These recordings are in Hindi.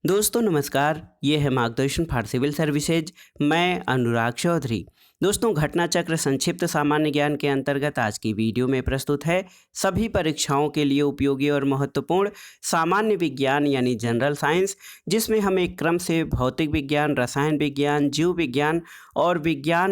दोस्तों नमस्कार, ये है मार्गदर्शन फॉर सिविल सर्विसेज। मैं अनुराग चौधरी। दोस्तों, घटना चक्र संक्षिप्त सामान्य ज्ञान के अंतर्गत आज की वीडियो में प्रस्तुत है सभी परीक्षाओं के लिए उपयोगी और महत्वपूर्ण सामान्य विज्ञान यानी जनरल साइंस, जिसमें हम एक क्रम से भौतिक विज्ञान, रसायन विज्ञान, जीव विज्ञान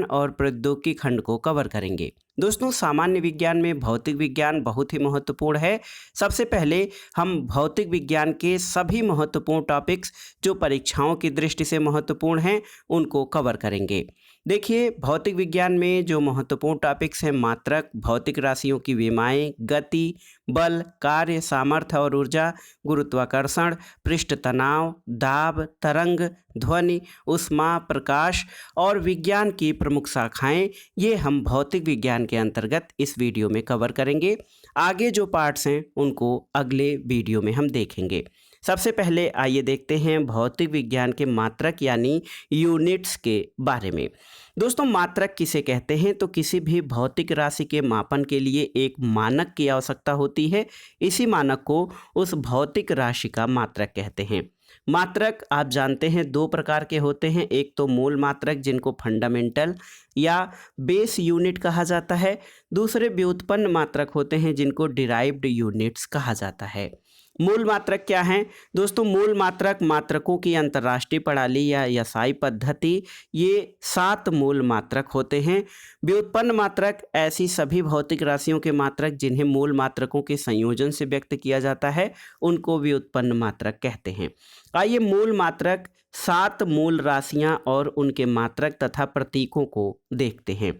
और प्रौद्योगिकी खंड को कवर करेंगे। दोस्तों, सामान्य विज्ञान में भौतिक विज्ञान बहुत ही महत्वपूर्ण है। सबसे पहले हम भौतिक विज्ञान के सभी महत्वपूर्ण टॉपिक्स जो परीक्षाओं की दृष्टि से महत्वपूर्ण हैं उनको कवर करेंगे। देखिए, भौतिक विज्ञान में जो महत्वपूर्ण टॉपिक्स हैं मात्रक, भौतिक राशियों की विमाएं, गति, बल, कार्य, सामर्थ्य और ऊर्जा, गुरुत्वाकर्षण, पृष्ठ तनाव, दाब, तरंग, ध्वनि, ऊष्मा, प्रकाश और विज्ञान की प्रमुख शाखाएं, ये हम भौतिक विज्ञान के अंतर्गत इस वीडियो में कवर करेंगे। आगे जो पार्ट्स हैं उनको अगले वीडियो में हम देखेंगे। सबसे पहले आइए देखते हैं भौतिक विज्ञान के मात्रक यानी यूनिट्स के बारे में। दोस्तों, मात्रक किसे कहते हैं? तो किसी भी भौतिक राशि के मापन के लिए एक मानक की आवश्यकता होती है। इसी मानक को उस भौतिक राशि का मात्रक कहते हैं। मात्रक आप जानते हैं दो प्रकार के होते हैं। एक तो मूल मात्रक जिनको फंडामेंटल या बेस यूनिट कहा जाता है। दूसरे व्युत्पन्न मात्रक होते हैं जिनको डिराइव्ड यूनिट्स कहा जाता है। मूल मात्रक क्या हैं? दोस्तों, मूल मात्रक मात्रकों की अंतर्राष्ट्रीय प्रणाली या एसआई पद्धति, ये 7 मूल मात्रक होते हैं। व्युत्पन्न मात्रक ऐसी सभी भौतिक राशियों के मात्रक जिन्हें मूल मात्रकों के संयोजन से व्यक्त किया जाता है उनको व्युत्पन्न मात्रक कहते हैं। आइए मूल मात्रक 7 मूल राशियां और उनके मात्रक तथा प्रतीकों को देखते हैं।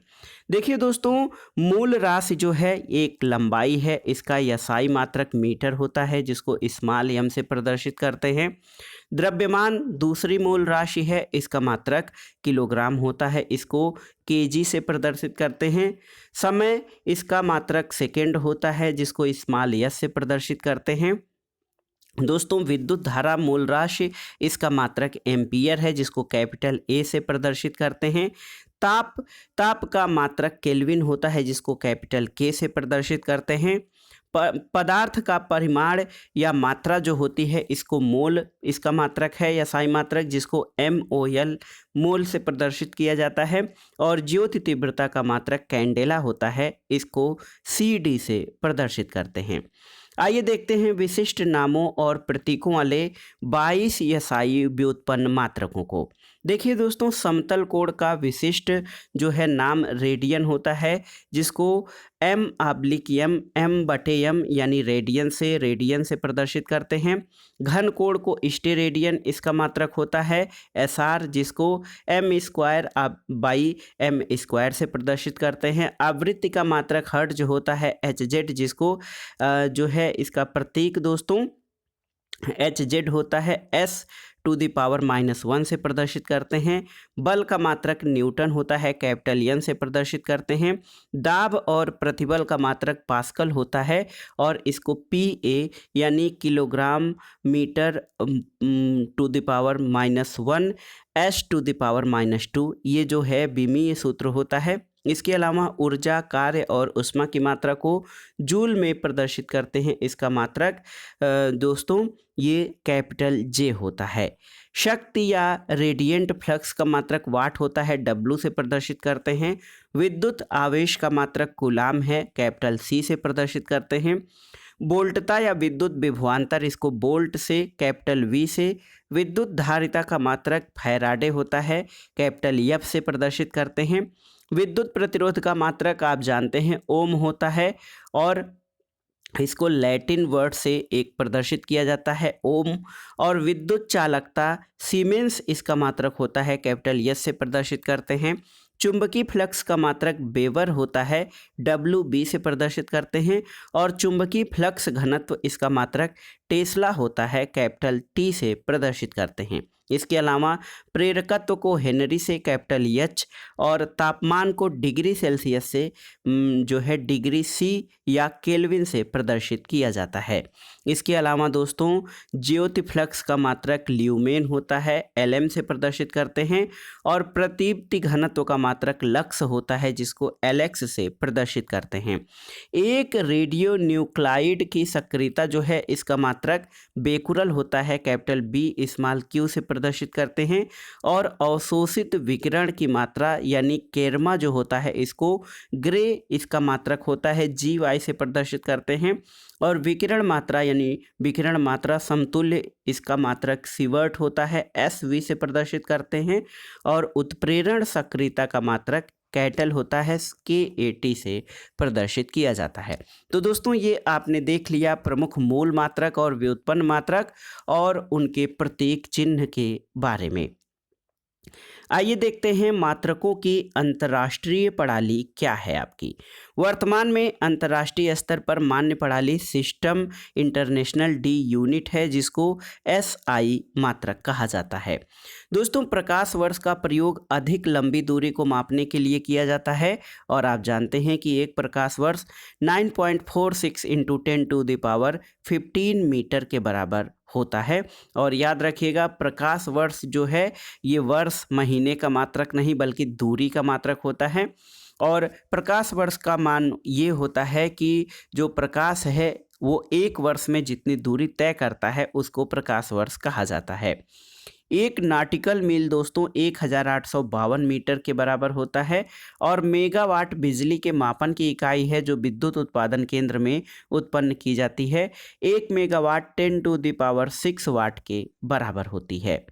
देखिए दोस्तों, मूल राशि जो है एक लंबाई है। इसका एसआई मात्रक मीटर होता है जिसको स्मॉल एम से प्रदर्शित करते हैं। द्रव्यमान दूसरी मूल राशि है। इसका मात्रक किलोग्राम होता है। इसको केजी से प्रदर्शित करते हैं। समय इसका मात्रक सेकेंड होता है जिसको स्मॉल एस से प्रदर्शित करते हैं। दोस्तों, विद्युत धारा मूल राशि, इसका मात्रक एम्पियर है जिसको कैपिटल ए से प्रदर्शित करते हैं। ताप का मात्रक केल्विन होता है जिसको कैपिटल के से प्रदर्शित करते हैं। पदार्थ का परिमाण या मात्रा जो होती है इसको मोल, इसका मात्रक है एसआई मात्रक जिसको MOL मोल से प्रदर्शित किया जाता है। और ज्योति तीव्रता का मात्रक कैंडेला होता है, इसको CD से प्रदर्शित करते हैं। आइए देखते हैं विशिष्ट नामों और प्रतीकों वाले 22 एसआई व्युत्पन्न मात्रकों को। देखिए दोस्तों, समतल कोण का विशिष्ट जो है नाम रेडियन होता है जिसको M/M यानी रेडियन से प्रदर्शित करते हैं। घन कोण को स्टेरेडियन, इसका मात्रक होता है SR जिसको M²/M² से प्रदर्शित करते हैं। आवृत्ति का मात्रक हर्ट्ज होता है HZ जिसको जो है इसका प्रतीक दोस्तों HZ होता है S⁻⁻1 से प्रदर्शित करते हैं। बल का मात्रक न्यूटन होता है, कैपिटल N से प्रदर्शित करते हैं। दाब और प्रतिबल का मात्रक पास्कल होता है और इसको PA यानी किलोग्राम मीटर (10⁻⁻1) S⁻⁻2 ये जो है विमीय सूत्र होता है। इसके अलावा ऊर्जा, कार्य और ऊष्मा की मात्रा को जूल में प्रदर्शित करते हैं। इसका मात्रक दोस्तों ये कैपिटल J होता है। शक्ति या रेडिएंट फ्लक्स का मात्रक वाट होता है, W से प्रदर्शित करते हैं। विद्युत आवेश का मात्रक कूलाम है, कैपिटल C से प्रदर्शित करते हैं। वोल्टता या विद्युत विभवांतर, इसको वोल्ट से, कैपिटल V से। विद्युत धारिता का मात्रक फैराडे होता है, कैपिटल F से प्रदर्शित करते हैं। विद्युत प्रतिरोध का मात्रक आप जानते हैं ओम होता है और इसको लैटिन वर्ड से एक प्रदर्शित किया जाता है ओम। और विद्युत चालकता सीमेंस, इसका मात्रक होता है, कैपिटल S से प्रदर्शित करते हैं। चुंबकीय फ्लक्स का मात्रक वेबर होता है, WB से प्रदर्शित करते हैं। और चुंबकीय फ्लक्स घनत्व, इसका मात्रक टेस्ला होता है, कैपिटल T से प्रदर्शित करते हैं। इसके अलावा प्रेरकत्व को हेनरी से, कैपिटल H, और तापमान को डिग्री सेल्सियस से जो है डिग्री C या केल्विन से प्रदर्शित किया जाता है। इसके अलावा दोस्तों ज्योतिफ्लक्स का मात्रक ल्यूमेन होता है, LM से प्रदर्शित करते हैं, और प्रदीप्ति घनत्व का मात्रक लक्स होता है जिसको LX से प्रदर्शित करते हैं। एक रेडियो न्यूक्लाइड की सक्रियता जो है इसका मात्रक बेकुरल होता है, कैपिटल B स्मॉल q से प्रदर्शित करते हैं, और अवशोषित विकिरण की मात्रा यानी केरमा जो होता है इसको ग्रे इसका मात्रक होता है GY से प्रदर्शित करते हैं, और विकिरण मात्रा यानी विकिरण मात्रा समतुल्य इसका मात्रक सिवर्ट होता है SV से प्रदर्शित करते हैं, और उत्प्रेरण सक्रियता का मात्रक कैटल होता है K80 से प्रदर्शित किया जाता है। तो दोस्तों ये आपने देख लिया प्रमुख मूल मात्रक और व्युत्पन्न मात्रक और उनके प्रतीक चिन्ह के बारे में। आइए देखते हैं मात्रकों की अंतर्राष्ट्रीय प्रणाली क्या है आपकी। वर्तमान में अंतर्राष्ट्रीय स्तर पर मान्य प्रणाली सिस्टम इंटरनेशनल D यूनिट है जिसको SI मात्रक कहा जाता है। दोस्तों प्रकाश वर्ष का प्रयोग अधिक लंबी दूरी को मापने के लिए किया जाता है, और आप जानते हैं कि एक प्रकाश वर्ष 9.46 × 10⁻15 मीटर के बराबर होता है। और याद रखिएगा प्रकाश वर्ष जो है ये वर्ष महीने का मात्रक नहीं बल्कि दूरी का मात्रक होता है, और प्रकाश वर्ष का मान ये होता है कि जो प्रकाश है वो एक वर्ष में जितनी दूरी तय करता है उसको प्रकाश वर्ष कहा जाता है। एक नाटिकल मील दोस्तों 1852 मीटर के बराबर होता है, और मेगावाट बिजली के मापन की इकाई है जो विद्युत उत्पादन केंद्र में उत्पन्न की जाती है। 1 मेगावाट 10⁻6 वाट के बराबर होती है।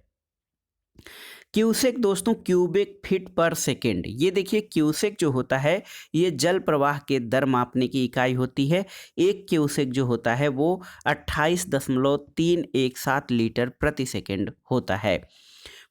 क्यूसेक दोस्तों क्यूबिक फीट पर सेकेंड, ये देखिए क्यूसेक जो होता है ये जल प्रवाह के दर मापने की इकाई होती है। एक क्यूसेक जो होता है वो 28.317 लीटर प्रति सेकेंड होता है।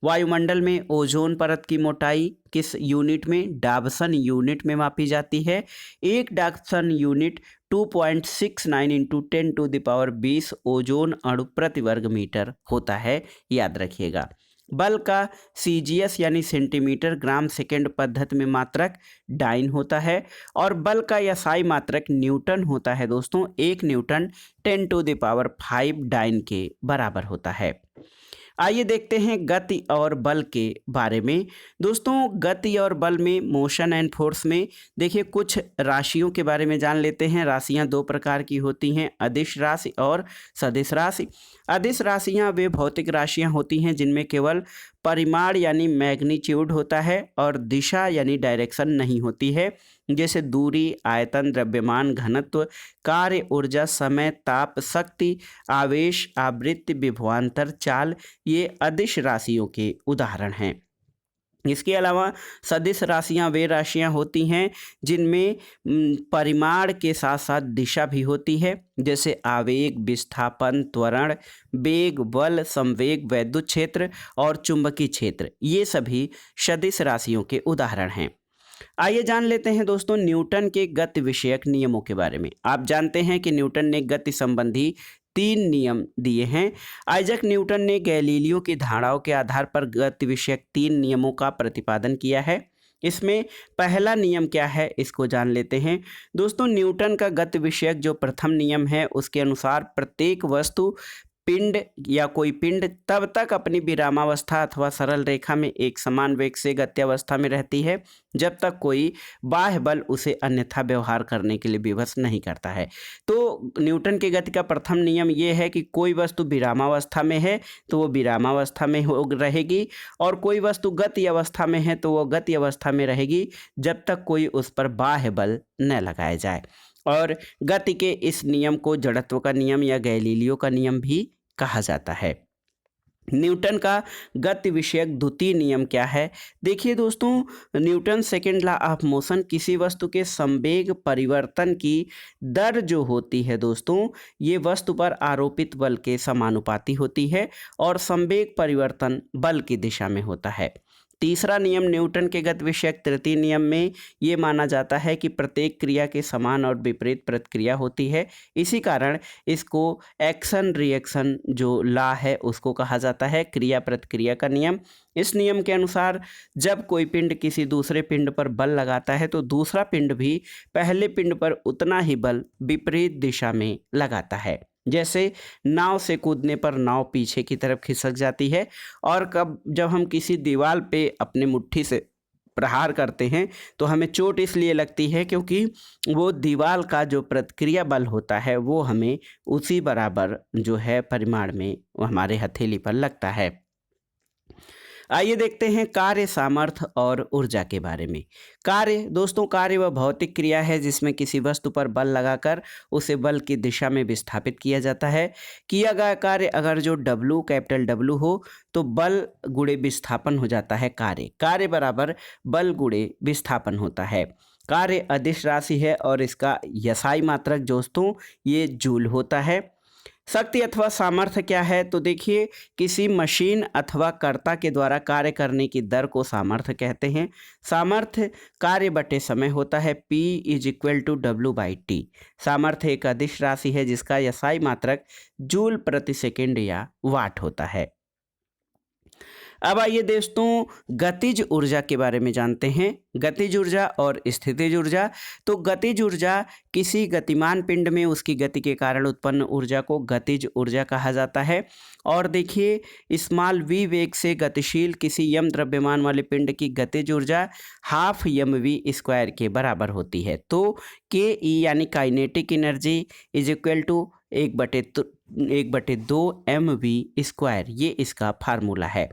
वायुमंडल में ओजोन परत की मोटाई किस यूनिट में? डाबसन यूनिट में मापी जाती है। एक डाबसन यूनिट 2.69 × 10⁻20 ओजोन अणु प्रति वर्ग मीटर होता है, याद रखिएगा। बल का CGS यानी सेंटीमीटर ग्राम सेकेंड पद्धति में मात्रक डाइन होता है, और बल का SI मात्रक न्यूटन होता है दोस्तों। 1 न्यूटन 10⁵ डाइन के बराबर होता है। आइए देखते हैं गति और बल के बारे में। दोस्तों गति और बल में मोशन एंड फोर्स में देखिए कुछ राशियों के बारे में जान लेते हैं। राशियां दो प्रकार की होती हैं, अदिश राशि और सदिश राशि। अदिश राशियां वे भौतिक राशियां होती हैं जिनमें केवल परिमाण यानी मैग्नीट्यूड होता है और दिशा यानी डायरेक्शन नहीं होती है, जैसे दूरी, आयतन, द्रव्यमान, घनत्व, कार्य, ऊर्जा, समय, ताप, शक्ति, आवेश, आवृत्ति, विभवांतर, चाल, ये अदिश राशियों के उदाहरण हैं। इसके अलावा सदिश राशियां वे राशियां होती हैं जिनमें परिमाण के साथ साथ दिशा भी होती है, जैसे आवेग, विस्थापन, त्वरण, वेग, बल, संवेग, वैद्युत क्षेत्र और चुंबकीय क्षेत्र, ये सभी सदिश राशियों के उदाहरण हैं। आइए जान लेते हैं दोस्तों न्यूटन के गति विषयक नियमों के बारे में। आप जानते हैं कि न्यूटन ने गति संबंधी 3 नियम दिए हैं। आइजैक न्यूटन ने गैलीलियो की धारणाओं के आधार पर गति विषयक 3 नियमों का प्रतिपादन किया है। इसमें पहला नियम क्या है इसको जान लेते हैं। दोस्तों न्यूटन का गति विषयक जो प्रथम नियम है उसके अनुसार प्रत्येक वस्तु, पिंड या कोई पिंड तब तक अपनी विरामावस्था अथवा सरल रेखा में एक समान वेग से गत्यावस्था में रहती है जब तक कोई बाह्य बल उसे अन्यथा व्यवहार करने के लिए विवश नहीं करता है। तो न्यूटन की गति का प्रथम नियम ये है कि कोई वस्तु विरामावस्था में है तो वो विरामावस्था में रहेगी, और कोई वस्तु गति अवस्था में है तो वो गति अवस्था में रहेगी जब तक कोई उस पर बाह्य बल न लगाया जाए। और गति के इस नियम को जड़त्व का नियम या गैलीलियो का नियम भी कहा जाता है। न्यूटन का गति विषयक द्वितीय नियम क्या है? देखिए दोस्तों Newton second law of motion किसी वस्तु के संवेग परिवर्तन की दर जो होती है दोस्तों ये वस्तु पर आरोपित बल के समानुपाती होती है और संवेग परिवर्तन बल की दिशा में होता है। तीसरा नियम न्यूटन के गति विषयक तृतीय नियम में ये माना जाता है कि प्रत्येक क्रिया के समान और विपरीत प्रतिक्रिया होती है। इसी कारण इसको एक्शन रिएक्शन जो लॉ है उसको कहा जाता है, क्रिया प्रतिक्रिया का नियम। इस नियम के अनुसार जब कोई पिंड किसी दूसरे पिंड पर बल लगाता है तो दूसरा पिंड भी पहले पिंड पर उतना ही बल विपरीत दिशा में लगाता है। जैसे नाव से कूदने पर नाव पीछे की तरफ खिसक जाती है, और जब हम किसी दीवार पे अपने मुट्ठी से प्रहार करते हैं तो हमें चोट इसलिए लगती है क्योंकि वो दीवार का जो प्रतिक्रिया बल होता है वो हमें उसी बराबर जो है परिमाण में वो हमारे हथेली पर लगता है। आइए देखते हैं कार्य सामर्थ्य और ऊर्जा के बारे में। कार्य दोस्तों, कार्य वह भौतिक क्रिया है जिसमें किसी वस्तु पर बल लगाकर उसे बल की दिशा में विस्थापित किया जाता है। किया गया कार्य अगर जो W कैपिटल W हो तो बल गुणे विस्थापन हो जाता है कार्य। कार्य बराबर बल गुणे विस्थापन होता है। कार्य अदिश राशि है और इसका यसाई मात्रक दोस्तों ये जूल होता है। शक्ति अथवा सामर्थ्य क्या है, तो देखिए किसी मशीन अथवा कर्ता के द्वारा कार्य करने की दर को सामर्थ्य कहते हैं। सामर्थ्य कार्य बटे समय होता है, P = W/T। सामर्थ्य एक अदिश राशि है जिसका यसाई मात्रक जूल प्रति सेकंड या वाट होता है। अब आइए दोस्तों गतिज ऊर्जा के बारे में जानते हैं। गतिज ऊर्जा और स्थितिज ऊर्जा। तो गतिज ऊर्जा किसी गतिमान पिंड में उसकी गति के कारण उत्पन्न ऊर्जा को गतिज ऊर्जा कहा जाता है। और देखिए स्मॉल v वेग से गतिशील किसी यम द्रव्यमान वाले पिंड की गतिज ऊर्जा हाफ mv² के बराबर होती है। तो ke यानी काइनेटिक एनर्जी = 1/2 mv², ये इसका फार्मूला है।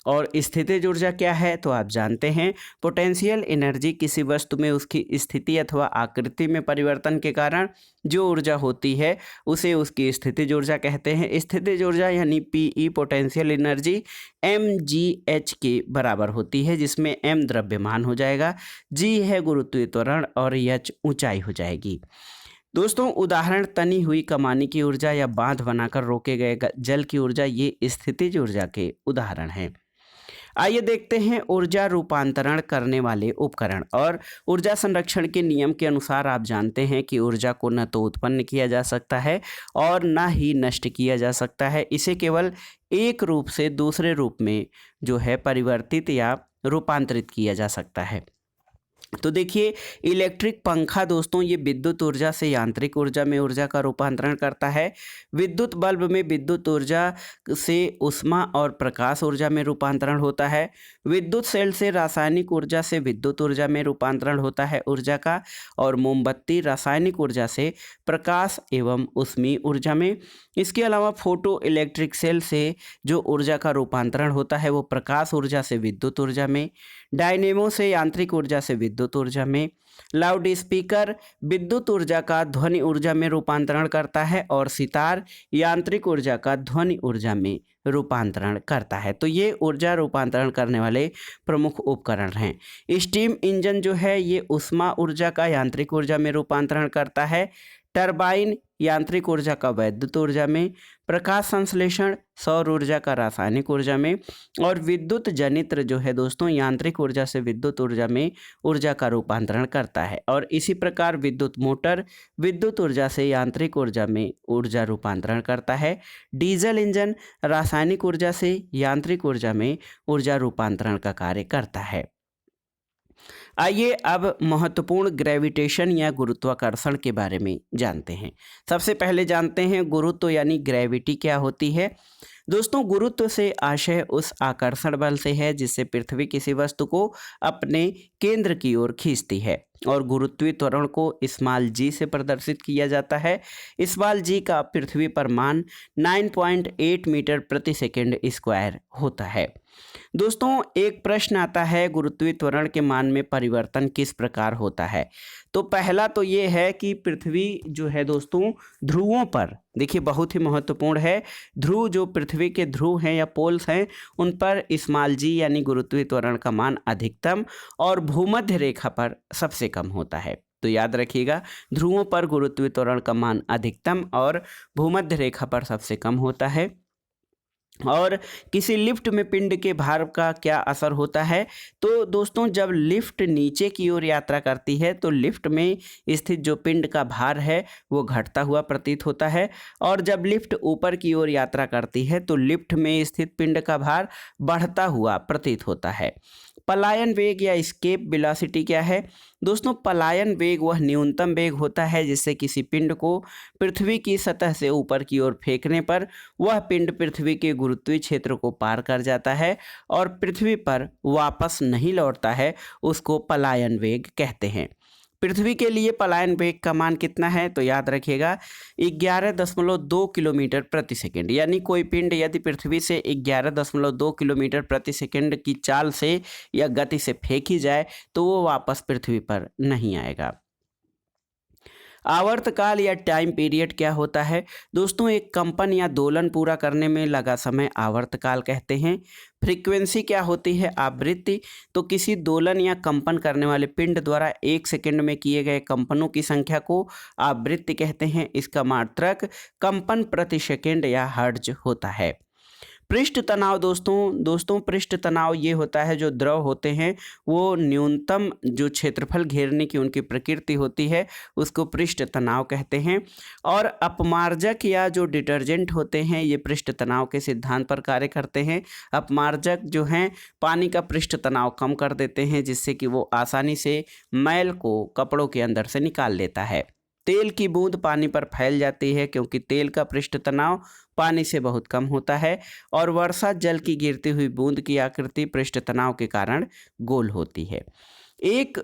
और स्थितिज ऊर्जा क्या है, तो आप जानते हैं पोटेंशियल एनर्जी किसी वस्तु में उसकी स्थिति अथवा आकृति में परिवर्तन के कारण जो ऊर्जा होती है उसे उसकी स्थितिज ऊर्जा कहते हैं। स्थितिज ऊर्जा यानी Pe पोटेंशियल एनर्जी mgh के बराबर होती है, जिसमें m द्रव्यमान हो जाएगा, g है गुरुत्वीय त्वरण और h ऊंचाई हो जाएगी। दोस्तों उदाहरण तनी हुई कमानी की ऊर्जा या बांध बनाकर रोके गए जल की ऊर्जा, ये स्थितिज ऊर्जा के उदाहरण हैं। आइए देखते हैं ऊर्जा रूपांतरण करने वाले उपकरण। और ऊर्जा संरक्षण के नियम के अनुसार आप जानते हैं कि ऊर्जा को न तो उत्पन्न किया जा सकता है और न ही नष्ट किया जा सकता है। इसे केवल एक रूप से दूसरे रूप में जो है परिवर्तित या रूपांतरित किया जा सकता है। तो देखिए इलेक्ट्रिक पंखा दोस्तों ये विद्युत ऊर्जा से यांत्रिक ऊर्जा में ऊर्जा का रूपांतरण करता है। विद्युत बल्ब में विद्युत ऊर्जा से ऊष्मा और प्रकाश ऊर्जा में रूपांतरण होता है। विद्युत सेल से रासायनिक ऊर्जा से विद्युत ऊर्जा में रूपांतरण होता है ऊर्जा का। और मोमबत्ती रासायनिक ऊर्जा से प्रकाश एवं ऊष्मीय ऊर्जा में। इसके अलावा फोटो इलेक्ट्रिक सेल से जो ऊर्जा का रूपांतरण होता है वो प्रकाश ऊर्जा से विद्युत ऊर्जा में। डायनेमो से यांत्रिक ऊर्जा से विद्युत ऊर्जा में। लाउड स्पीकर विद्युत ऊर्जा का ध्वनि ऊर्जा में रूपांतरण करता है और सितार यांत्रिक ऊर्जा का ध्वनि ऊर्जा में रूपांतरण करता है। तो ये ऊर्जा रूपांतरण करने वाले प्रमुख उपकरण हैं। स्टीम इंजन जो है ये ऊष्मा ऊर्जा का यांत्रिक ऊर्जा में रूपांतरण करता है। टरबाइन यांत्रिक ऊर्जा का वैद्युत ऊर्जा में। प्रकाश संश्लेषण सौर ऊर्जा का रासायनिक ऊर्जा में। और विद्युत जनित्र जो है दोस्तों यांत्रिक ऊर्जा से विद्युत ऊर्जा में ऊर्जा का रूपांतरण करता है। और इसी प्रकार विद्युत मोटर विद्युत ऊर्जा से यांत्रिक ऊर्जा में ऊर्जा रूपांतरण करता है। डीजल इंजन रासायनिक ऊर्जा से यांत्रिक ऊर्जा में ऊर्जा रूपांतरण का कार्य करता है। आइए अब महत्वपूर्ण ग्रेविटेशन या गुरुत्वाकर्षण के बारे में जानते हैं। सबसे पहले जानते हैं गुरुत्व यानी ग्रेविटी क्या होती है। दोस्तों गुरुत्व से आशय उस आकर्षण बल से है जिससे पृथ्वी किसी वस्तु को अपने केंद्र की ओर खींचती है। और गुरुत्वीय त्वरण को स्मॉल g से प्रदर्शित किया जाता है। स्मॉल g का पृथ्वी पर मान 9.8 मीटर प्रति सेकंड स्क्वायर होता है। दोस्तों एक प्रश्न आता है गुरुत्वीय त्वरण के मान में परिवर्तन किस प्रकार होता है। तो पहला तो ये है कि पृथ्वी जो है दोस्तों ध्रुवों पर, देखिए बहुत ही महत्वपूर्ण है, ध्रुव जो पृथ्वी के ध्रुव हैं या पोल्स हैं उन पर स्मॉल g यानी गुरुत्वीय त्वरण का मान अधिकतम और भूमध्य रेखा पर सबसे कम होता है। तो याद रखिएगा ध्रुवों पर गुरुत्वीय त्वरण का मान अधिकतम और भूमध्य रेखा पर सबसे कम होता है। और किसी लिफ्ट में पिंड के भार का क्या असर होता है। तो दोस्तों जब लिफ्ट नीचे की ओर यात्रा करती है तो लिफ्ट में स्थित जो पिंड का भार है वो घटता हुआ प्रतीत होता है। और जब लिफ्ट ऊपर की ओर यात्रा करती है तो लिफ्ट में स्थित पिंड का भार बढ़ता हुआ प्रतीत होता है। पलायन वेग या एस्केप वेलोसिटी क्या है? दोस्तों पलायन वेग वह न्यूनतम वेग होता है जिससे किसी पिंड को पृथ्वी की सतह से ऊपर की ओर फेंकने पर वह पिंड पृथ्वी के गुरुत्वीय क्षेत्र को पार कर जाता है और पृथ्वी पर वापस नहीं लौटता है, उसको पलायन वेग कहते हैं। पृथ्वी के लिए पलायन वेग का मान कितना है? तो याद रखिएगा 11.2 किलोमीटर प्रति सेकंड। यानी कोई पिंड यदि पृथ्वी से 11.2 किलोमीटर प्रति सेकंड की चाल से या गति से फेंकी जाए तो वो वापस पृथ्वी पर नहीं आएगा। आवर्तकाल या टाइम पीरियड क्या होता है? दोस्तों एक कंपन या दोलन पूरा करने में लगा समय आवर्तकाल कहते हैं। फ्रीक्वेंसी क्या होती है? आवृत्ति। तो किसी दोलन या कंपन करने वाले पिंड द्वारा 1 सेकंड में किए गए कंपनों की संख्या को आवृत्ति कहते हैं। इसका मात्रक कंपन प्रति सेकंड या हर्ट्ज होता है। पृष्ठ तनाव दोस्तों पृष्ठ तनाव ये होता है जो द्रव होते हैं वो न्यूनतम जो क्षेत्रफल घेरने की उनकी प्रकृति होती है उसको पृष्ठ तनाव कहते हैं। और अपमार्जक या जो डिटर्जेंट होते हैं ये पृष्ठ तनाव के सिद्धांत पर कार्य करते हैं। अपमार्जक जो हैं पानी का पृष्ठ तनाव कम कर देते हैं जिससे कि वो आसानी से मैल को कपड़ों के अंदर से निकाल लेता है। तेल की बूंद पानी पर फैल जाती है क्योंकि तेल का पृष्ठ तनाव पानी से बहुत कम होता है और वर्षा जल की गिरती हुई बूंद की आकृति पृष्ठ तनाव के कारण गोल होती है। एक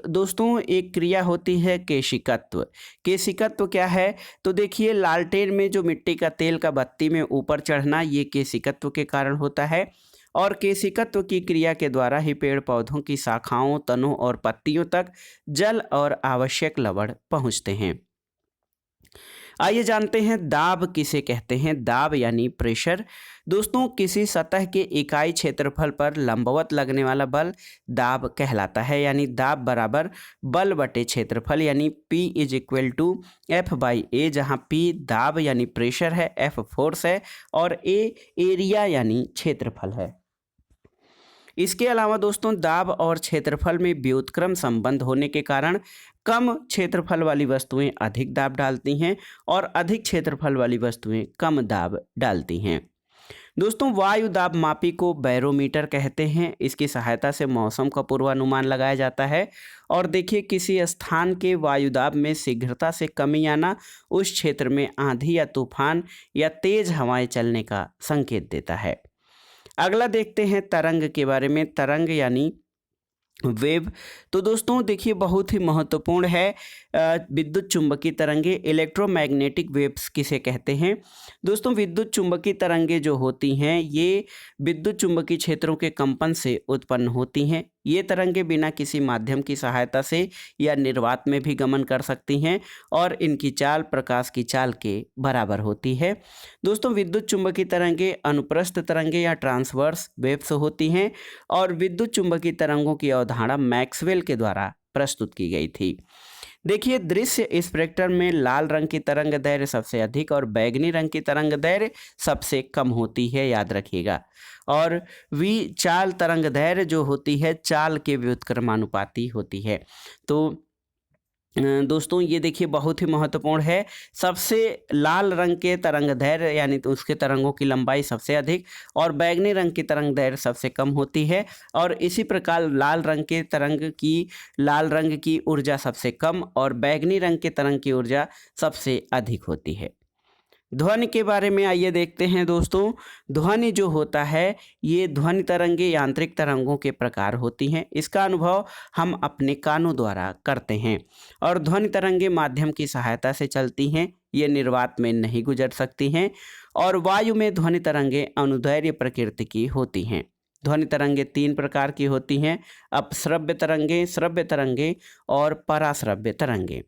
क्रिया होती है केशिकत्व। केशिकत्व क्या है? तो देखिए लालटेन में जो मिट्टी का तेल का बत्ती में ऊपर चढ़ना ये केशिकत्व के कारण होता है और केशिकत्व की क्रिया के द्वारा ही पेड़ पौधों की शाखाओं, तनों और पत्तियों तक जल और आवश्यक लवण पहुँचते हैं। आइए जानते हैं दाब किसे कहते हैं। दाब यानी प्रेशर। दोस्तों किसी सतह के इकाई क्षेत्रफल पर लंबवत लगने वाला बल दाब कहलाता है। यानी दाब बराबर बल बटे क्षेत्रफल यानी P = F/A, जहाँ P दाब यानी प्रेशर है, F फोर्स है और A एरिया यानी क्षेत्रफल है। इसके अलावा दोस्तों दाब और क्षेत्रफल में व्युत्क्रम संबंध होने के कारण कम क्षेत्रफल वाली वस्तुएं अधिक दाब डालती हैं और अधिक क्षेत्रफल वाली वस्तुएं कम दाब डालती हैं। दोस्तों वायु दाब मापी को बैरोमीटर कहते हैं। इसकी सहायता से मौसम का पूर्वानुमान लगाया जाता है और देखिए किसी स्थान के वायु दाब में शीघ्रता से कमी आना उस क्षेत्र में आंधी या तूफान या तेज हवाएं चलने का संकेत देता है। अगला देखते हैं तरंग के बारे में। तरंग यानी वेव। तो दोस्तों देखिए बहुत ही महत्वपूर्ण है विद्युत चुंबकीय तरंगे, इलेक्ट्रोमैग्नेटिक वेव्स किसे कहते हैं। दोस्तों विद्युत चुंबकीय तरंगे जो होती हैं ये विद्युत चुंबकीय क्षेत्रों के कंपन से उत्पन्न होती हैं। ये तरंगे बिना किसी माध्यम की सहायता से या निर्वात में भी गमन कर सकती हैं और इनकी चाल प्रकाश की चाल के बराबर होती है। दोस्तों विद्युत चुंबकीय तरंगे अनुप्रस्थ तरंगे या ट्रांसवर्स वेव्स होती हैं और विद्युत चुंबकीय तरंगों की अवधारणा मैक्सवेल के द्वारा प्रस्तुत की गई थी। देखिए दृश्य स्पेक्ट्रम में लाल रंग की तरंग दैर्घ्य सबसे अधिक और बैंगनी रंग की तरंग दैर्घ्य सबसे कम होती है, याद रखिएगा। और चाल तरंग दैर्घ्य जो होती है चाल के व्युत्क्रमानुपाती होती है। तो दोस्तों ये देखिए बहुत ही महत्वपूर्ण है। सबसे लाल रंग के तरंग दैर्घ्य यानी तो उसके तरंगों की लंबाई सबसे अधिक और बैंगनी रंग की तरंग दैर्घ्य सबसे कम होती है और इसी प्रकार लाल रंग की ऊर्जा सबसे कम और बैंगनी रंग के तरंग की ऊर्जा सबसे अधिक होती है। ध्वनि के बारे में आइए देखते हैं दोस्तों। ध्वनि जो होता है ये ध्वनि तरंगे यांत्रिक तरंगों के प्रकार होती हैं। इसका अनुभव हम अपने कानों द्वारा करते हैं और ध्वनि तरंगे माध्यम की सहायता से चलती हैं। ये निर्वात में नहीं गुजर सकती हैं और वायु में ध्वनि तरंगे अनुदैर्घ्य प्रकृति की होती हैं। ध्वनि तरंगे 3 प्रकार की होती हैं, अपश्रव्य तरंगे, श्रव्य तरंगे और पराश्रव्य तरंगे।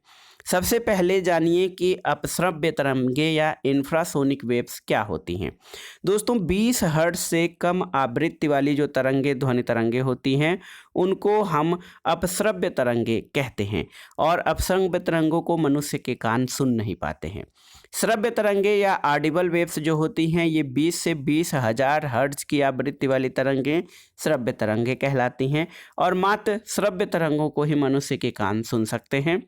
सबसे पहले जानिए कि अपश्रव्य तरंगे या इंफ्रासोनिक वेव्स क्या होती हैं। दोस्तों 20 हर्ट्ज से कम आवृत्ति वाली जो तरंगे ध्वनि तरंगे होती हैं उनको हम अपश्रव्य तरंगे कहते हैं और अपश्रव्य तरंगों को मनुष्य के कान सुन नहीं पाते हैं। श्रव्य तरंगे या ऑडिबल वेव्स जो होती हैं ये 20 से 20,000 हर्ट्ज की आवृत्ति वाली तरंगे श्रव्य तरंगे कहलाती हैं और मात्र श्रव्य तरंगों को ही मनुष्य के कान सुन सकते हैं।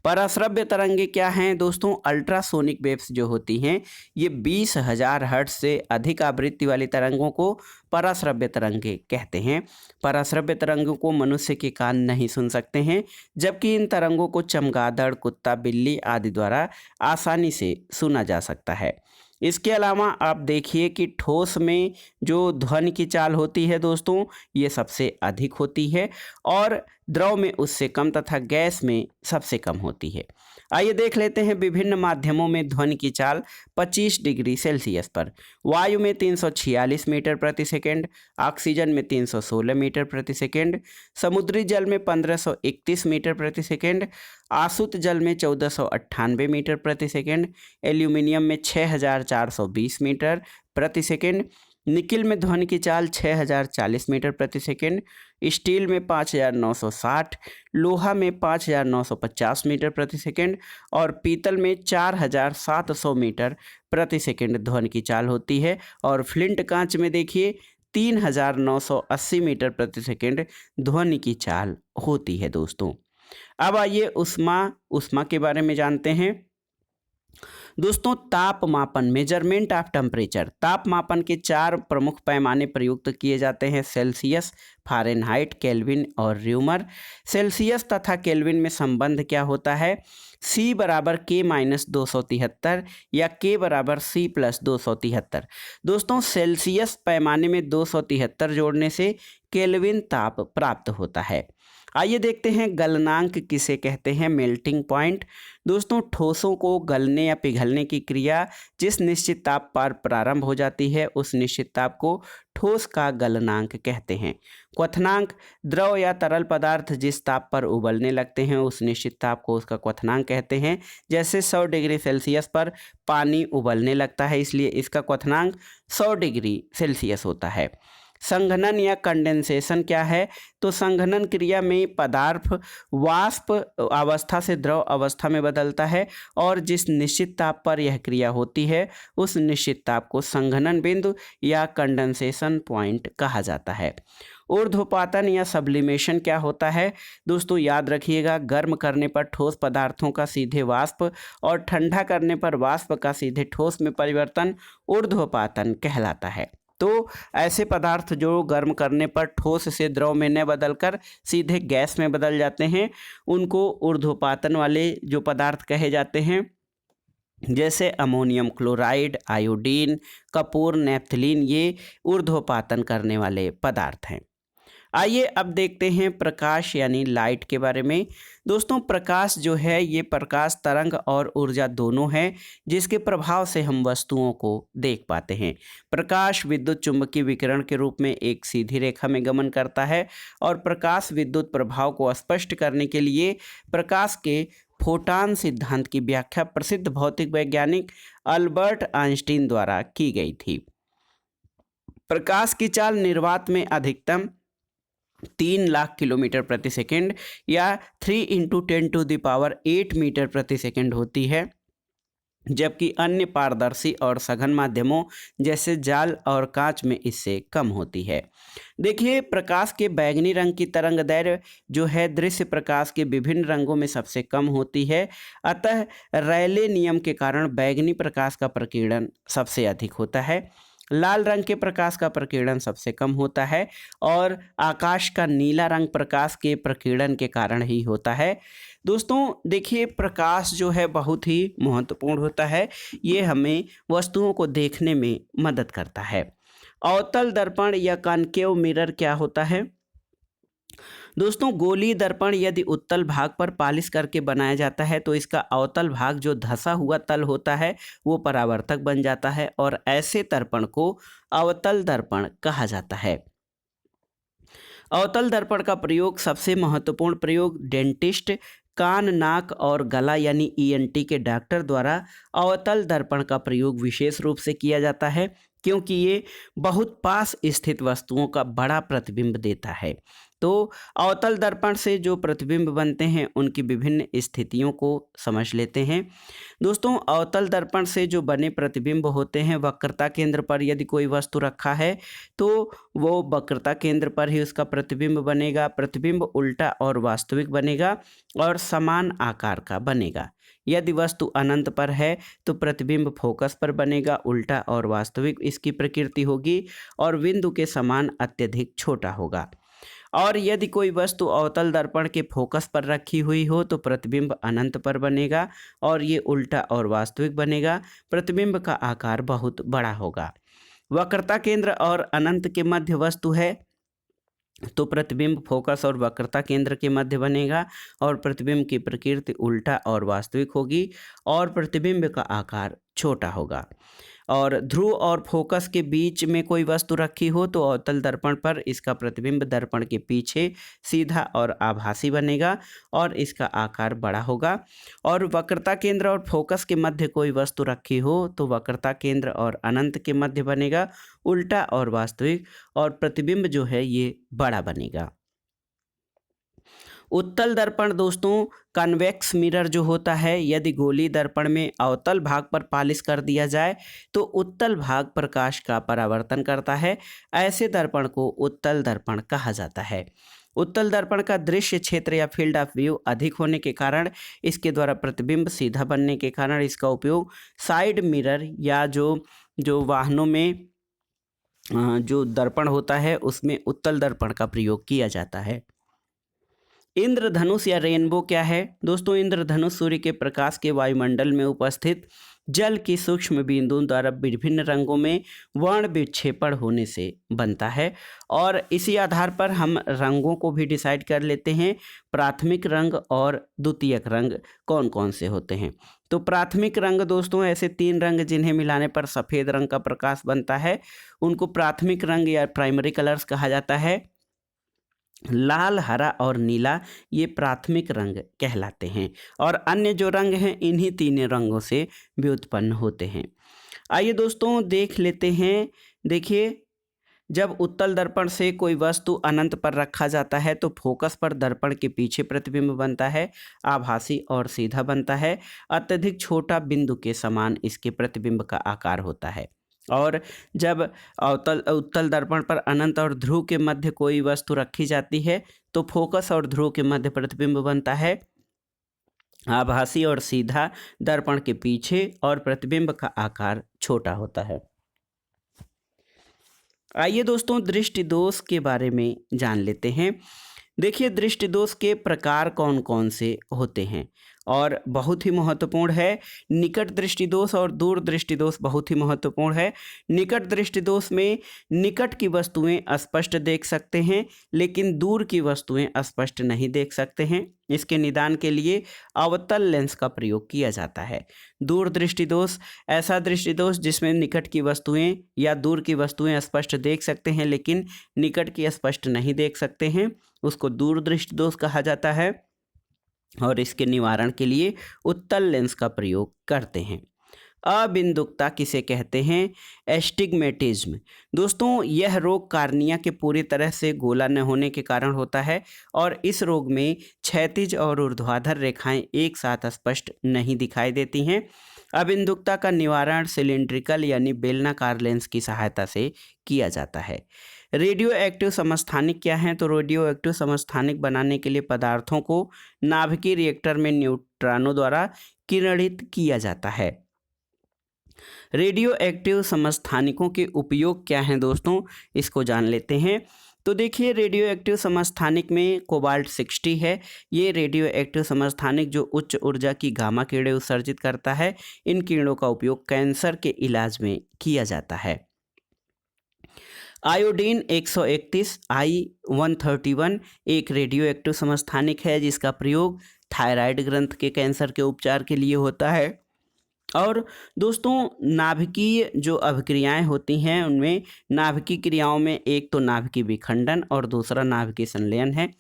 पराश्रव्य तरंगे क्या हैं दोस्तों? अल्ट्रासोनिक वेव्स जो होती हैं ये 20,000 हर्ट्ज से अधिक आवृत्ति वाली तरंगों को पराश्रव्य तरंगे कहते हैं। पराश्रव्य तरंगों को मनुष्य के कान नहीं सुन सकते हैं, जबकि इन तरंगों को चमगादड़, कुत्ता, बिल्ली आदि द्वारा आसानी से सुना जा सकता है। इसके अलावा आप देखिए कि ठोस में जो ध्वनि की चाल होती है दोस्तों ये सबसे अधिक होती है और द्रव में उससे कम तथा गैस में सबसे कम होती है। आइए देख लेते हैं विभिन्न माध्यमों में ध्वनि की चाल 25 डिग्री सेल्सियस पर। वायु में 346 मीटर प्रति सेकंड, ऑक्सीजन में 316 मीटर प्रति सेकंड, समुद्री जल में 1531 मीटर प्रति सेकंड, आसुत जल में 1498 मीटर प्रति सेकंड, एल्यूमिनियम में 6420 मीटर प्रति सेकंड, निकिल में ध्वनि की चाल 6040 मीटर प्रति सेकंड, स्टील में 5960, लोहा में 5950 मीटर प्रति सेकंड और पीतल में 4700 मीटर प्रति सेकंड ध्वनि की चाल होती है। और फ्लिंट कांच में देखिए 3980 मीटर प्रति सेकंड ध्वनि की चाल होती है दोस्तों। अब आइए उष्मा के बारे में जानते हैं। दोस्तों तापमापन, मेजरमेंट ऑफ टेम्परेचर, तापमापन के 4 प्रमुख पैमाने प्रयुक्त किए जाते हैं: सेल्सियस, फ़ारेनहाइट, केल्विन और र्यूमर। सेल्सियस तथा केल्विन में संबंध क्या होता है? C बराबर K माइनस 273 या K बराबर C प्लस 273। दोस्तों सेल्सियस पैमाने में 273 जोड़ने से केल्विन ताप प्राप्त होता है। आइए देखते हैं गलनांक किसे कहते हैं, मेल्टिंग पॉइंट। दोस्तों ठोसों को गलने या पिघलने की क्रिया जिस निश्चित ताप पर प्रारंभ हो जाती है उस निश्चित ताप को ठोस का गलनांक कहते हैं। क्वथनांक, द्रव या तरल पदार्थ जिस ताप पर उबलने लगते हैं उस निश्चित ताप को उसका क्वथनांक कहते हैं। जैसे 100 डिग्री सेल्सियस पर पानी उबलने लगता है, इसलिए इसका क्वथनांक 100 डिग्री सेल्सियस होता है। संघनन या कंडेंसेशन क्या है? तो संघनन क्रिया में पदार्थ वाष्प अवस्था से द्रव अवस्था में बदलता है और जिस निश्चित ताप पर यह क्रिया होती है उस निश्चित ताप को संघनन बिंदु या कंडेंसेशन पॉइंट कहा जाता है। ऊर्ध्वपातन या सब्लिमेशन क्या होता है? दोस्तों याद रखिएगा, गर्म करने पर ठोस पदार्थों का सीधे वाष्प और ठंडा करने पर वाष्प का सीधे ठोस में परिवर्तन ऊर्ध्वपातन कहलाता है। तो ऐसे पदार्थ जो गर्म करने पर ठोस से द्रव में न बदलकर सीधे गैस में बदल जाते हैं उनको ऊर्ध्वपातन वाले जो पदार्थ कहे जाते हैं। जैसे ammonium chloride, iodine, Kapoor, naphthalene, ये ऊर्ध्वपातन करने वाले पदार्थ हैं। आइए अब देखते हैं प्रकाश यानी लाइट के बारे में। दोस्तों प्रकाश जो है ये प्रकाश तरंग और ऊर्जा दोनों है जिसके प्रभाव से हम वस्तुओं को देख पाते हैं। प्रकाश विद्युत चुंबकीय विकिरण के रूप में एक सीधी रेखा में गमन करता है और प्रकाश विद्युत प्रभाव को स्पष्ट करने के लिए प्रकाश के फोटॉन सिद्धांत की व्याख्या प्रसिद्ध भौतिक वैज्ञानिक अल्बर्ट आइंस्टीन द्वारा की गई थी। प्रकाश की चाल निर्वात में अधिकतम 3 लाख किलोमीटर प्रति सेकंड या 3 × 10⁸ मीटर प्रति सेकंड होती है, जबकि अन्य पारदर्शी और सघन माध्यमों जैसे जाल और कांच में इससे कम होती है। देखिए प्रकाश के बैंगनी रंग की तरंग दैर्घ्य जो है दृश्य प्रकाश के विभिन्न रंगों में सबसे कम होती है, अतः रैले नियम के कारण बैंगनी प्रकाश का प्रकीर्णन सबसे अधिक होता है। लाल रंग के प्रकाश का प्रकीर्णन सबसे कम होता है और आकाश का नीला रंग प्रकाश के प्रकीर्णन के कारण ही होता है। दोस्तों देखिए प्रकाश जो है बहुत ही महत्वपूर्ण होता है, ये हमें वस्तुओं को देखने में मदद करता है। अवतल दर्पण या कॉनकेव मिरर क्या होता है? दोस्तों गोलीय दर्पण यदि उत्तल भाग पर पालिश करके बनाया जाता है तो इसका अवतल भाग जो धंसा हुआ तल होता है वो परावर्तक बन जाता है और ऐसे दर्पण को अवतल दर्पण कहा जाता है। अवतल दर्पण का प्रयोग सबसे महत्वपूर्ण प्रयोग डेंटिस्ट, कान, नाक और गला यानी ENT के डॉक्टर द्वारा अवतल दर्पण का प्रयोग विशेष रूप से किया जाता है क्योंकि ये बहुत पास स्थित वस्तुओं का बड़ा प्रतिबिंब देता है। तो अवतल दर्पण से जो प्रतिबिंब बनते हैं उनकी विभिन्न स्थितियों को समझ लेते हैं। दोस्तों, अवतल दर्पण से जो बने प्रतिबिंब होते हैं, वक्रता केंद्र पर यदि कोई वस्तु रखा है तो वो वक्रता केंद्र पर ही उसका प्रतिबिंब बनेगा। प्रतिबिंब उल्टा और वास्तविक बनेगा और समान आकार का बनेगा। यदि वस्तु अनंत पर है तो प्रतिबिंब फोकस पर बनेगा, उल्टा और वास्तविक इसकी प्रकृति होगी और बिंदु के समान अत्यधिक छोटा होगा। और यदि कोई वस्तु अवतल दर्पण के फोकस पर रखी हुई हो तो प्रतिबिंब अनंत पर बनेगा और ये उल्टा और वास्तविक बनेगा। प्रतिबिंब का आकार बहुत बड़ा होगा। वक्रता केंद्र और अनंत के मध्य वस्तु है तो प्रतिबिंब फोकस और वक्रता केंद्र के मध्य बनेगा और प्रतिबिंब की प्रकृति उल्टा और वास्तविक होगी और प्रतिबिंब का आकार छोटा होगा। और ध्रुव और फोकस के बीच में कोई वस्तु रखी हो तो अवतल दर्पण पर इसका प्रतिबिंब दर्पण के पीछे सीधा और आभासी बनेगा और इसका आकार बड़ा होगा। और वक्रता केंद्र और फोकस के मध्य कोई वस्तु रखी हो तो वक्रता केंद्र और अनंत के मध्य बनेगा, उल्टा और वास्तविक, और प्रतिबिंब जो है ये बड़ा बनेगा। उत्तल दर्पण दोस्तों कन्वेक्स मिरर जो होता है, यदि गोलीय दर्पण में अवतल भाग पर पालिश कर दिया जाए तो उत्तल भाग प्रकाश का परावर्तन करता है। ऐसे दर्पण को उत्तल दर्पण कहा जाता है। उत्तल दर्पण का दृश्य क्षेत्र या फील्ड ऑफ व्यू अधिक होने के कारण, इसके द्वारा प्रतिबिंब सीधा बनने के कारण इसका उपयोग साइड मिरर या जो वाहनों में जो दर्पण होता है उसमें उत्तल दर्पण का प्रयोग किया जाता है। इंद्रधनुष या रेनबो क्या है दोस्तों? इंद्रधनुष सूर्य के प्रकाश के वायुमंडल में उपस्थित जल की सूक्ष्म बिंदुओं द्वारा विभिन्न रंगों में वर्ण विक्षेपण होने से बनता है। और इसी आधार पर हम रंगों को भी डिसाइड कर लेते हैं, प्राथमिक रंग और द्वितीयक रंग कौन कौन से होते हैं। तो प्राथमिक रंग दोस्तों ऐसे 3 रंग जिन्हें मिलाने पर सफ़ेद रंग का प्रकाश बनता है, उनको प्राथमिक रंग या प्राइमरी कलर्स कहा जाता है। लाल, हरा और नीला ये प्राथमिक रंग कहलाते हैं और अन्य जो रंग हैं इन्हीं 3 रंगों से व्युत्पन्न होते हैं। आइए दोस्तों देख लेते हैं। देखिए, जब उत्तल दर्पण से कोई वस्तु अनंत पर रखा जाता है तो फोकस पर दर्पण के पीछे प्रतिबिंब बनता है, आभासी और सीधा बनता है। अत्यधिक छोटा बिंदु के समान इसके प्रतिबिंब का आकार होता है। और जब उत्तल दर्पण पर अनंत और ध्रुव के मध्य कोई वस्तु रखी जाती है तो फोकस और ध्रुव के मध्य प्रतिबिंब बनता है, आभासी और सीधा दर्पण के पीछे, और प्रतिबिंब का आकार छोटा होता है। आइए दोस्तों दृष्टि दोष के बारे में जान लेते हैं। देखिए, दृष्टि दोष के प्रकार कौन कौन से होते हैं और बहुत ही महत्वपूर्ण है। निकट दृष्टि दोष और दूर दृष्टि दोष बहुत ही महत्वपूर्ण है। निकट दृष्टि दोष में निकट की वस्तुएं स्पष्ट देख सकते हैं लेकिन दूर की वस्तुएं स्पष्ट नहीं देख सकते हैं। इसके निदान के लिए अवतल लेंस का प्रयोग किया जाता है। दूर दृष्टि दोष ऐसा दृष्टि दोष जिसमें निकट की वस्तुएं या दूर की वस्तुएं स्पष्ट देख सकते हैं लेकिन निकट की स्पष्ट नहीं देख सकते हैं, उसको दूर दृष्टि दोष कहा जाता है। और इसके निवारण के लिए उत्तल लेंस का प्रयोग करते हैं। अबिंदुकता किसे कहते हैं? एस्टिग्मेटिज्म दोस्तों यह रोग कार्निया के पूरी तरह से गोला न होने के कारण होता है और इस रोग में क्षैतिज और ऊर्ध्वाधर रेखाएं एक साथ स्पष्ट नहीं दिखाई देती हैं। अबिंदुकता का निवारण सिलिंड्रिकल यानी बेलनाकार लेंस की सहायता से किया जाता है। रेडियो एक्टिव समस्थानिक क्या हैं? तो रेडियो एक्टिव समस्थानिक बनाने के लिए पदार्थों को नाभिकीय रिएक्टर में न्यूट्रॉनों द्वारा किरणित किया जाता है। रेडियो एक्टिव समस्थानिकों के उपयोग क्या हैं दोस्तों, इसको जान लेते हैं। तो देखिए, रेडियो एक्टिव समस्थानिक में कोबाल्ट 60 है। ये रेडियो एक्टिव समस्थानिक जो उच्च ऊर्जा की गामा किरणें उत्सर्जित करता है, इन किरणों का उपयोग कैंसर के इलाज में किया जाता है। आयोडीन 131 I-131 एक रेडियो एक्टिव समस्थानिक है जिसका प्रयोग थायराइड ग्रंथ के कैंसर के उपचार के लिए होता है। और दोस्तों नाभिकीय जो अभिक्रियाएं होती हैं उनमें नाभिकीय क्रियाओं में एक तो नाभिकीय विखंडन और दूसरा नाभिकीय संलयन है।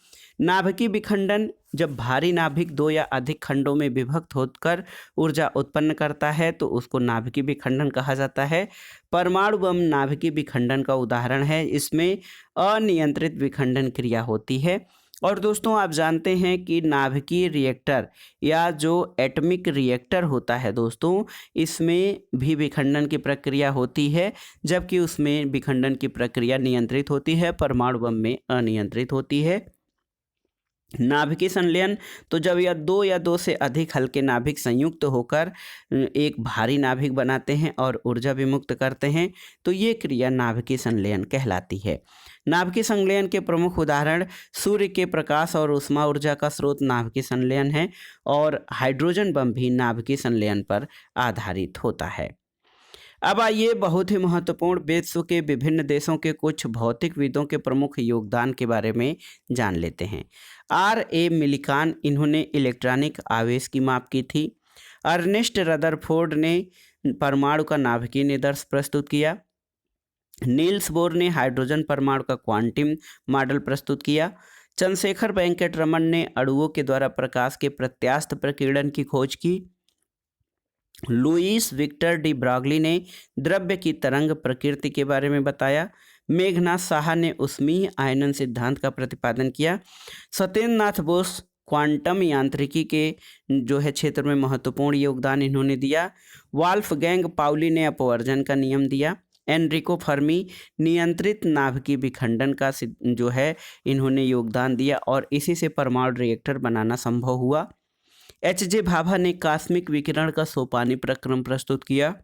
नाभिकीय विखंडन जब भारी नाभिक दो या अधिक खंडों में विभक्त होकर ऊर्जा उत्पन्न करता है तो उसको नाभिकीय विखंडन कहा जाता है। परमाणु बम नाभिकीय विखंडन का उदाहरण है। इसमें अनियंत्रित विखंडन क्रिया होती है। और दोस्तों आप जानते हैं कि नाभिकीय रिएक्टर या जो एटॉमिक रिएक्टर होता है दोस्तों, इसमें भी विखंडन की प्रक्रिया होती है, जबकि उसमें विखंडन की प्रक्रिया नियंत्रित होती है, परमाणु बम में अनियंत्रित होती है। नाभिकीय संलयन तो जब यह दो या दो से अधिक हल्के नाभिक संयुक्त होकर एक भारी नाभिक बनाते हैं और ऊर्जा विमुक्त करते हैं तो ये क्रिया नाभिकीय संलयन कहलाती है। नाभिकीय संलयन के प्रमुख उदाहरण सूर्य के प्रकाश और ऊष्मा ऊर्जा का स्रोत नाभिकीय संलयन है और हाइड्रोजन बम भी नाभिकीय संलयन पर आधारित होता है। अब आइए बहुत ही महत्वपूर्ण विश्व के विभिन्न देशों के कुछ भौतिकविदों के प्रमुख योगदान के बारे में जान लेते हैं। R.A. मिलिकान, इन्होंने इलेक्ट्रॉनिक आवेश की माप की थी। अर्नेस्ट रदरफोर्ड ने परमाणु का नाभिकीय निदर्श प्रस्तुत किया। नील्स बोर ने हाइड्रोजन परमाणु का क्वांटम मॉडल प्रस्तुत किया। चंद्रशेखर वेंकट रमन ने अणुओं के द्वारा प्रकाश के प्रत्यास्थ प्रकीर्णन की खोज की। लुईस विक्टर डी ब्रॉगली ने द्रव्य की तरंग प्रकृति के बारे में बताया। मेघनाथ साहा ने ऊष्मीय आयनन सिद्धांत का प्रतिपादन किया। सत्येंद्र नाथ बोस क्वांटम यांत्रिकी के जो है क्षेत्र में महत्वपूर्ण योगदान इन्होंने दिया। वॉल्फगैंग पाउली ने अपवर्जन का नियम दिया। एनरिको फर्मी नियंत्रित नाभिकीय विखंडन का जो है इन्होंने योगदान दिया और इसी से परमाणु रिएक्टर बनाना संभव हुआ। H.J. भाभा ने कॉस्मिक विकिरण का सोपानी प्रक्रम प्रस्तुत किया।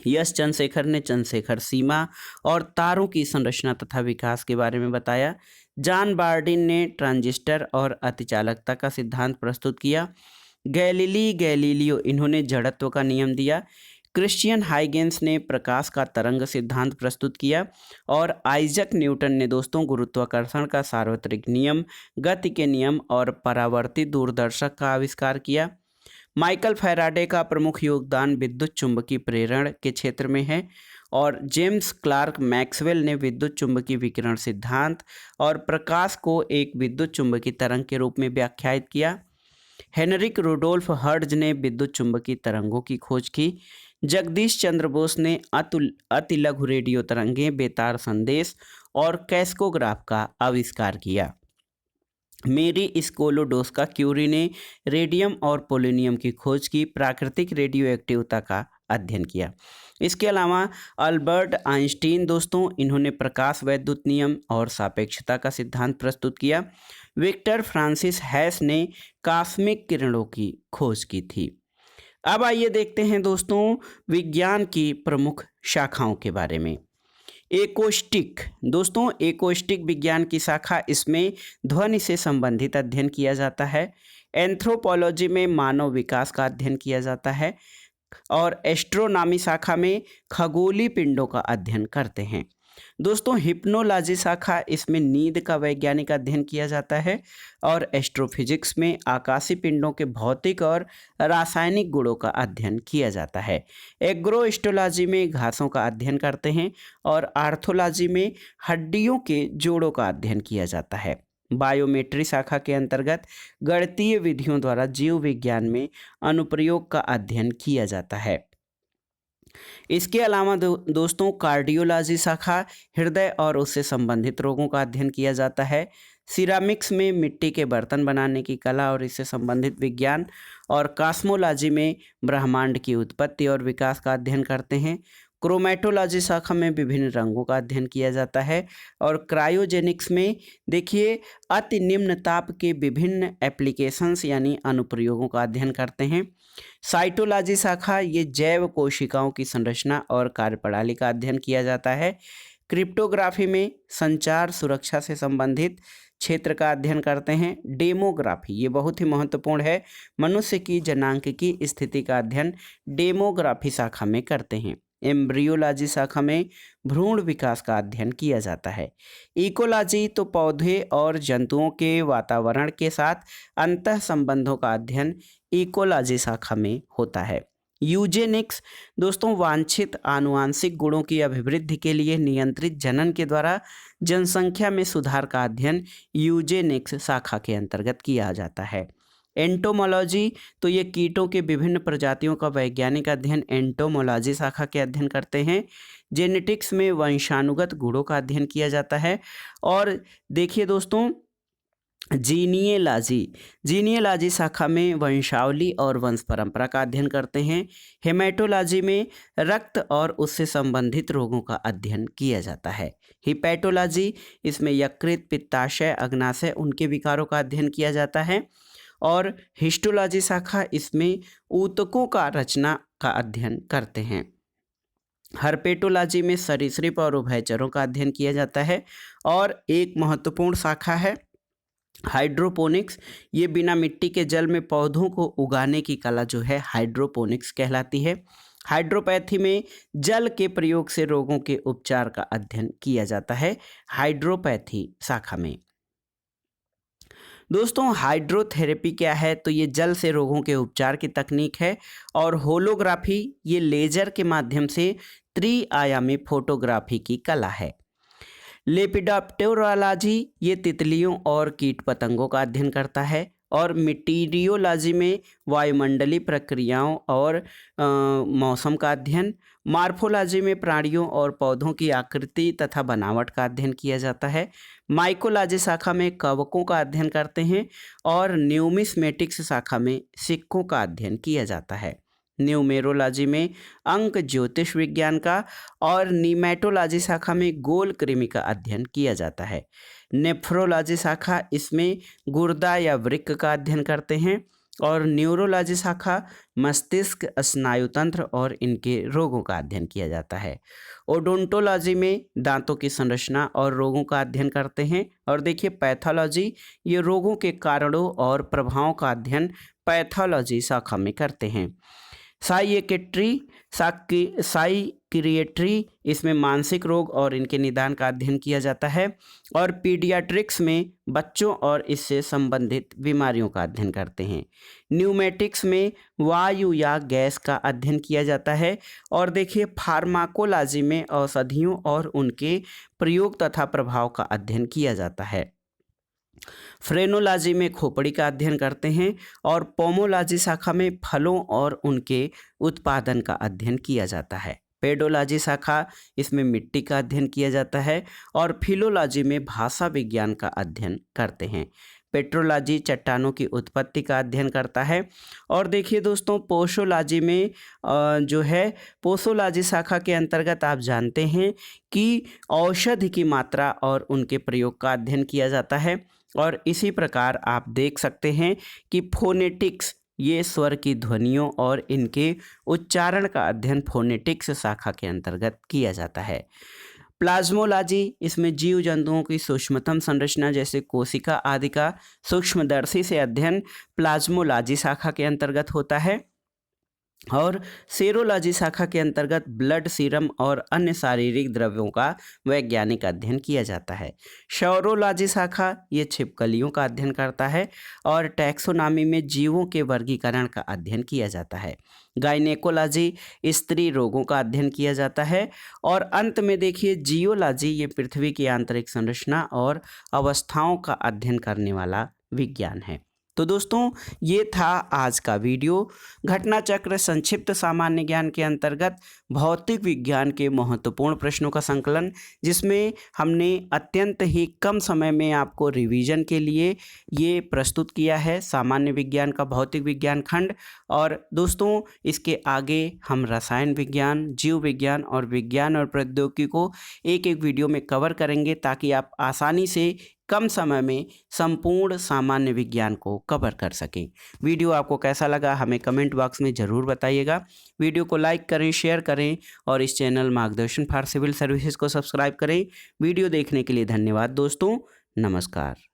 यश चंद्रशेखर ने चंद्रशेखर सीमा और तारों की संरचना तथा विकास के बारे में बताया। जॉन बार्डिन ने ट्रांजिस्टर और अतिचालकता का सिद्धांत प्रस्तुत किया। गैलीलियो इन्होंने जड़त्व का नियम दिया। क्रिश्चियन हाइगेंस ने प्रकाश का तरंग सिद्धांत प्रस्तुत किया और आइजक न्यूटन ने दोस्तों गुरुत्वाकर्षण का सार्वत्रिक नियम, गति के नियम और परावर्तित दूरदर्शक का आविष्कार किया। माइकल फैराडे का प्रमुख योगदान विद्युत चुंबकीय प्रेरण के क्षेत्र में है और जेम्स क्लार्क मैक्सवेल ने विद्युत चुंबकीय विकिरण सिद्धांत और प्रकाश को एक विद्युत चुंबकीय तरंग के रूप में व्याख्यायित किया। हेनरिक रुडोल्फ हर्ट्ज ने विद्युत चुंबकीय तरंगों की खोज की। जगदीश चंद्र बोस ने अति लघु रेडियो तरंगें, बेतार संदेश और कैस्कोग्राफ का आविष्कार किया। मेरी स्कोलोडोस्का क्यूरी ने रेडियम और पोलोनियम की खोज की, प्राकृतिक रेडियो एक्टिविटी का अध्ययन किया। इसके अलावा अल्बर्ट आइंस्टीन दोस्तों, इन्होंने प्रकाश वैद्युत नियम और सापेक्षता का सिद्धांत प्रस्तुत किया। विक्टर फ्रांसिस हैस ने कॉस्मिक किरणों की खोज की थी। अब आइए देखते हैं दोस्तों विज्ञान की प्रमुख शाखाओं के बारे में। एकोस्टिक दोस्तों, एकोस्टिक विज्ञान की शाखा, इसमें ध्वनि से संबंधित अध्ययन किया जाता है। एंथ्रोपोलॉजी में मानव विकास का अध्ययन किया जाता है और एस्ट्रोनॉमी शाखा में खगोलीय पिंडों का अध्ययन करते हैं। दोस्तों हिप्नोलॉजी शाखा, इसमें नींद का वैज्ञानिक अध्ययन किया जाता है और एस्ट्रोफिजिक्स में आकाशीय पिंडों के भौतिक और रासायनिक गुणों का अध्ययन किया जाता है। एग्रोएस्ट्रोलॉजी में घासों का अध्ययन करते हैं और आर्थोलॉजी में हड्डियों के जोड़ों का अध्ययन किया जाता है। बायोमेट्री शाखा के अंतर्गत गणितीय विधियों द्वारा जीव विज्ञान में अनुप्रयोग का अध्ययन किया जाता है। इसके अलावा दोस्तों कार्डियोलॉजी शाखा, हृदय और उससे संबंधित रोगों का अध्ययन किया जाता है। सिरामिक्स में मिट्टी के बर्तन बनाने की कला और इससे संबंधित विज्ञान और कॉस्मोलॉजी में ब्रह्मांड की उत्पत्ति और विकास का अध्ययन करते हैं। क्रोमेटोलॉजी शाखा में विभिन्न रंगों का अध्ययन किया जाता है और क्रायोजेनिक्स में देखिए अति निम्न ताप के विभिन्न एप्लीकेशंस यानी अनुप्रयोगों का अध्ययन करते हैं। साइटोलॉजी शाखा, ये जैव कोशिकाओं की संरचना और कार्यप्रणाली का अध्ययन किया जाता है। क्रिप्टोग्राफी में संचार सुरक्षा से संबंधित क्षेत्र का अध्ययन करते हैं। डेमोग्राफी, ये बहुत ही महत्वपूर्ण है, मनुष्य की जनांक की स्थिति का अध्ययन डेमोग्राफी शाखा में करते हैं। एम्ब्रियोलॉजी शाखा में भ्रूण विकास का अध्ययन किया जाता है। इकोलॉजी तो पौधे और जंतुओं के वातावरण के साथ अंतः संबंधों का अध्ययन इकोलॉजी शाखा में होता है। यूजेनिक्स दोस्तों वांछित आनुवांशिक गुणों की अभिवृद्धि के लिए नियंत्रित जनन के द्वारा जनसंख्या में सुधार का अध्ययन यूजेनिक्स शाखा के अंतर्गत किया जाता है। एंटोमोलॉजी तो ये कीटों के विभिन्न प्रजातियों का वैज्ञानिक अध्ययन एंटोमोलॉजी शाखा के अध्ययन करते हैं। जेनेटिक्स में वंशानुगत गुणों का अध्ययन किया जाता है। और देखिए दोस्तों जीनियोलॉजी शाखा में वंशावली और वंश परंपरा का अध्ययन करते हैं। हेमेटोलॉजी में रक्त और उससे संबंधित रोगों का अध्ययन किया जाता है। हिपैटोलॉजी इसमें यकृत, पित्ताशय, अग्नाशय उनके विकारों का अध्ययन किया जाता है। और हिस्टोलॉजी शाखा इसमें ऊतकों का रचना का अध्ययन करते हैं। हर्पेटोलॉजी में सरीसृप और उभयचरों का अध्ययन किया जाता है। और एक महत्वपूर्ण शाखा है हाइड्रोपोनिक्स, ये बिना मिट्टी के जल में पौधों को उगाने की कला जो है हाइड्रोपोनिक्स कहलाती है। हाइड्रोपैथी में जल के प्रयोग से रोगों के उपचार का अध्ययन किया जाता है हाइड्रोपैथी शाखा में। दोस्तों हाइड्रोथेरेपी क्या है, तो ये जल से रोगों के उपचार की तकनीक है। और होलोग्राफी ये लेजर के माध्यम से त्रिआयामी फोटोग्राफी की कला है। लेपिडोप्टेरोलॉजी ये तितलियों और कीट पतंगों का अध्ययन करता है। और मीटीरियोलॉजी में वायुमंडलीय प्रक्रियाओं और मौसम का अध्ययन। मार्फोलॉजी में प्राणियों और पौधों की आकृति तथा बनावट का अध्ययन किया जाता है। माइकोलॉजी शाखा में कवकों का अध्ययन करते हैं। और न्यूमिस्मेटिक्स शाखा में सिक्कों का अध्ययन किया जाता है। न्यूमेरोलॉजी में अंक ज्योतिष विज्ञान का। और नीमेटोलॉजी शाखा में गोल कृमि का अध्ययन किया जाता है। नेफ्रोलॉजी शाखा इसमें गुर्दा या वृक्क का अध्ययन करते हैं। और न्यूरोलॉजी शाखा मस्तिष्क, स्नायुतंत्र और इनके रोगों का अध्ययन किया जाता है। ओडोंटोलॉजी में दांतों की संरचना और रोगों का अध्ययन करते हैं। और देखिए पैथोलॉजी ये रोगों के कारणों और प्रभावों का अध्ययन पैथोलॉजी शाखा में करते हैं। साइकियाट्री इसमें मानसिक रोग और इनके निदान का अध्ययन किया जाता है। और पीडियाट्रिक्स में बच्चों और इससे संबंधित बीमारियों का अध्ययन करते हैं। न्यूमेटिक्स में वायु या गैस का अध्ययन किया जाता है। और देखिए फार्माकोलॉजी में औषधियों और उनके प्रयोग तथा प्रभाव का अध्ययन किया जाता है। फ्रेनोलॉजी में खोपड़ी का अध्ययन करते हैं। और पोमोलॉजी शाखा में फलों और उनके उत्पादन का अध्ययन किया जाता है। पेडोलॉजी शाखा इसमें मिट्टी का अध्ययन किया जाता है। और फिलोलॉजी में भाषा विज्ञान का अध्ययन करते हैं। पेट्रोलॉजी चट्टानों की उत्पत्ति का अध्ययन करता है। और देखिए दोस्तों पोसोलॉजी में जो है पोसोलॉजी शाखा के अंतर्गत आप जानते हैं कि औषधि की मात्रा और उनके प्रयोग का अध्ययन किया जाता है। और इसी प्रकार आप देख सकते हैं कि फोनेटिक्स ये स्वर की ध्वनियों और इनके उच्चारण का अध्ययन फोनेटिक्स शाखा के अंतर्गत किया जाता है। प्लाज्मोलॉजी इसमें जीव जंतुओं की सूक्ष्मतम संरचना जैसे कोशिका आदि का सूक्ष्मदर्शी से अध्ययन प्लाज्मोलॉजी शाखा के अंतर्गत होता है। और सेरोलॉजी शाखा के अंतर्गत ब्लड सीरम और अन्य शारीरिक द्रव्यों का वैज्ञानिक अध्ययन किया जाता है। शौरोलॉजी शाखा ये छिपकलियों का अध्ययन करता है। और टैक्सोनॉमी में जीवों के वर्गीकरण का अध्ययन किया जाता है। गायनेकोलॉजी स्त्री रोगों का अध्ययन किया जाता है। और अंत में देखिए जियोलॉजी ये पृथ्वी की आंतरिक संरचना और अवस्थाओं का अध्ययन करने वाला विज्ञान है। तो दोस्तों ये था आज का वीडियो घटना चक्र संक्षिप्त सामान्य ज्ञान के अंतर्गत भौतिक विज्ञान के महत्वपूर्ण प्रश्नों का संकलन, जिसमें हमने अत्यंत ही कम समय में आपको रिवीजन के लिए ये प्रस्तुत किया है सामान्य विज्ञान का भौतिक विज्ञान खंड। और दोस्तों इसके आगे हम रसायन विज्ञान, जीव विज्ञान और विज्ञान और प्रौद्योगिकी को एक एक वीडियो में कवर करेंगे ताकि आप आसानी से कम समय में संपूर्ण सामान्य विज्ञान को कवर कर सकें। वीडियो आपको कैसा लगा हमें कमेंट बॉक्स में ज़रूर बताइएगा। वीडियो को लाइक करें, शेयर करें और इस चैनल मार्गदर्शन फॉर सिविल सर्विसेज को सब्सक्राइब करें। वीडियो देखने के लिए धन्यवाद दोस्तों, नमस्कार।